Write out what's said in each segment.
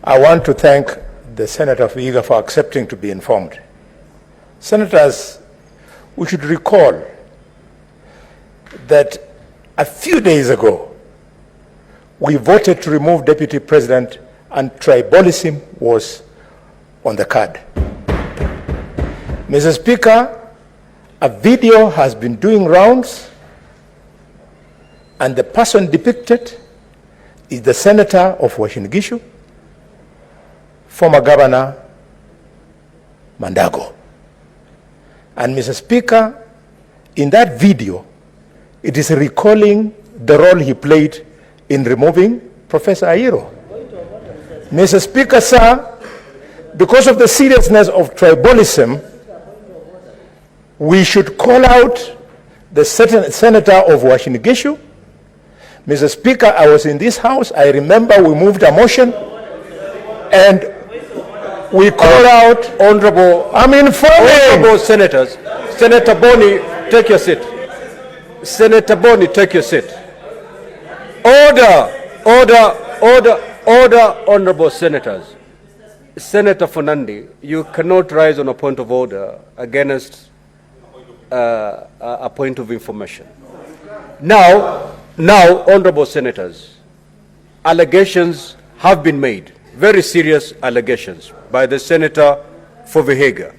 I want to thank the Senator of Vihiga for accepting to be informed. Senators, we should recall that a few days ago, we voted to remove Deputy President and tribalism was on the card. Mr. Speaker, a video has been doing rounds, and the person depicted is the Senator of Uasin Gishu, former Governor Mandago. And Mr. Speaker, in that video, it is recalling the role he played in removing Professor Ayiro. Mr. Speaker, sir, because of the seriousness of tribalism, we should call out the Senator of Uasin Gishu. Mr. Speaker, I was in this house. I remember we moved a motion and we call out honorable, honorable senators. Senator Boni, take your seat. Senator Boni, take your seat. Order, honorable senators. Senator Funandi, you cannot rise on a point of order against a point of information. Now, honorable senators, allegations have been made, very serious allegations, by the Senator for Vihiga.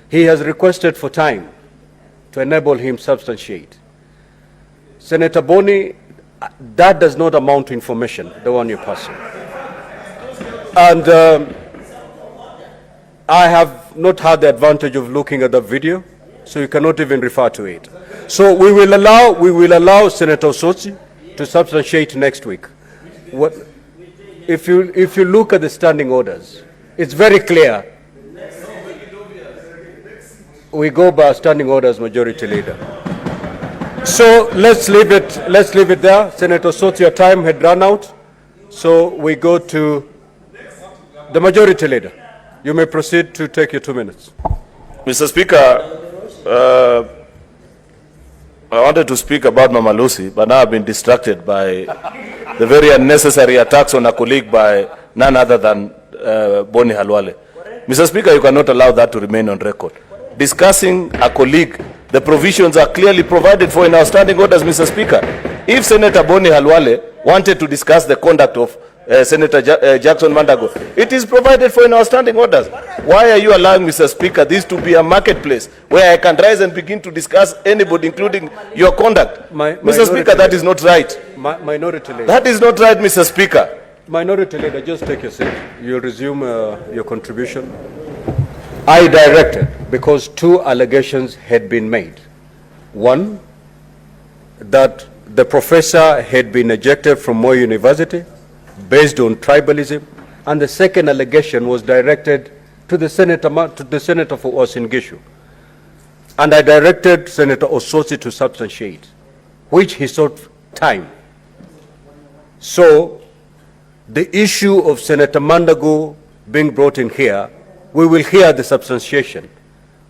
He has requested for time to enable him substantiate. Senator Boni, that does not amount to information, the one you're passing. And I have not had the advantage of looking at the video, so you cannot even refer to it. So we will allow Senator Osotsi to substantiate next week. What, if you look at the standing orders, it's very clear. We go by standing orders, Majority Leader. So let's leave it there. Senator Osotsi, your time had run out, so we go to the Majority Leader. You may proceed to take your 2 minutes. Mr. Speaker, I wanted to speak about Mama Lucy, but now I've been distracted by the very unnecessary attacks on a colleague by none other than Boni Khalwale. Mr. Speaker, you cannot allow that to remain on record. Discussing a colleague, the provisions are clearly provided for in our standing orders, Mr. Speaker. If Senator Boni Khalwale wanted to discuss the conduct of Senator Jackson Mandago, it is provided for in our standing orders. Why are you allowing, Mr. Speaker, this to be a marketplace where I can rise and begin to discuss anybody, including your conduct? Mr. Speaker, that is not right. Minority Leader. That is not right, Mr. Speaker. Minority Leader, just take your seat. You'll resume your contribution. I directed, because 2 allegations had been made. One, that the professor had been ejected from Moi University based on tribalism, and the second allegation was directed to the Senator for Uasin Gishu. And I directed Senator Osotsi to substantiate, which he sought time. So the issue of Senator Mandago being brought in here, we will hear the substantiation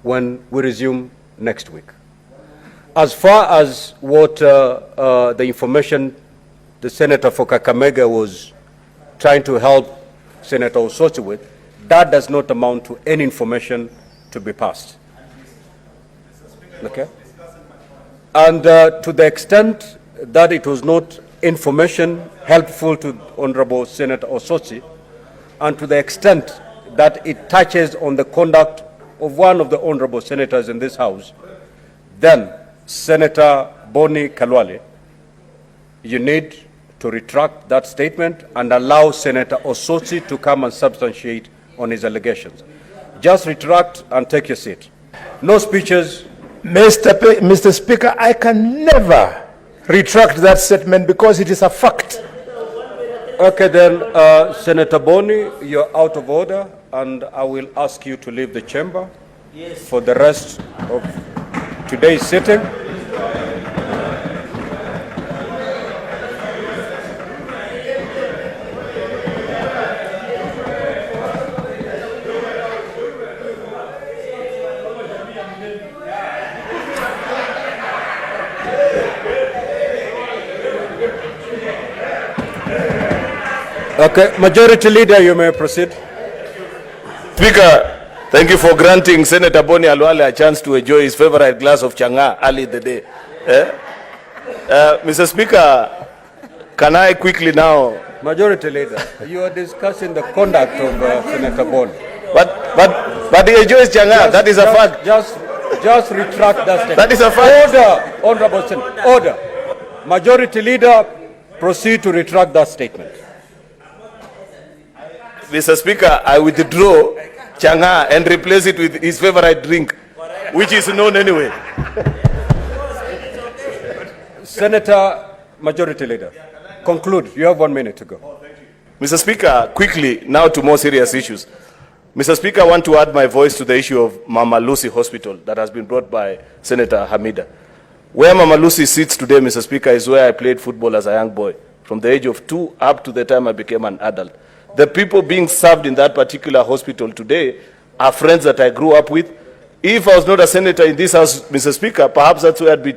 when we resume next week. As far as what the information the Senator for Kakamega was trying to help Senator Osotsi with, that does not amount to any information to be passed. Okay? And to the extent that it was not information helpful to Honorable Senator Osotsi, and to the extent that it touches on the conduct of one of the honorable senators in this House, then Senator Boni Khalwale, you need to retract that statement and allow Senator Osotsi to come and substantiate on his allegations. Just retract and take your seat. No speeches. Mr. Speaker, I can never retract that statement because it is a fact. Okay, then, Senator Boni, you're out of order, and I will ask you to leave the chamber for the rest of today's sitting. Okay, Majority Leader, you may proceed. Speaker, thank you for granting Senator Boni Khalwale a chance to enjoy his favorite glass of Chang'aa early in the day. Mr. Speaker, can I quickly now... Majority Leader, you are discussing the conduct of Senator Boni. But he enjoys Chang'aa, that is a fact. Just retract that statement. That is a fact. Order, Honorable Senator, order. Majority Leader, proceed to retract that statement. Mr. Speaker, I withdraw Chang'aa and replace it with his favorite drink, which is known anyway. Senator, Majority Leader, conclude. You have 1 minute to go. Mr. Speaker, quickly, now to more serious issues. Mr. Speaker, I want to add my voice to the issue of Mama Lucy Hospital that has been brought by Senator Hamida. Where Mama Lucy sits today, Mr. Speaker, is where I played football as a young boy, from the age of 2 up to the time I became an adult. The people being served in that particular hospital today are friends that I grew up with. If I was not a senator in this house, Mr. Speaker, perhaps that's where I'd be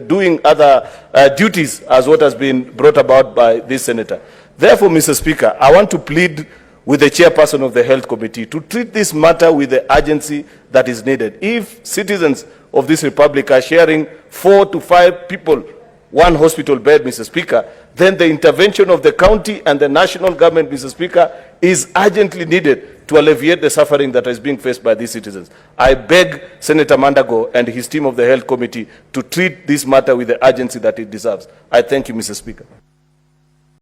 doing other duties as what has been brought about by this senator. Therefore, Mr. Speaker, I want to plead with the chairperson of the Health Committee to treat this matter with the urgency that is needed. If citizens of this republic are sharing 4 to 5 people, 1 hospital bed, Mr. Speaker, then the intervention of the county and the national government, Mr. Speaker, is urgently needed to alleviate the suffering that is being faced by these citizens. I beg Senator Mandago and his team of the Health Committee to treat this matter with the urgency that it deserves. I thank you, Mr. Speaker.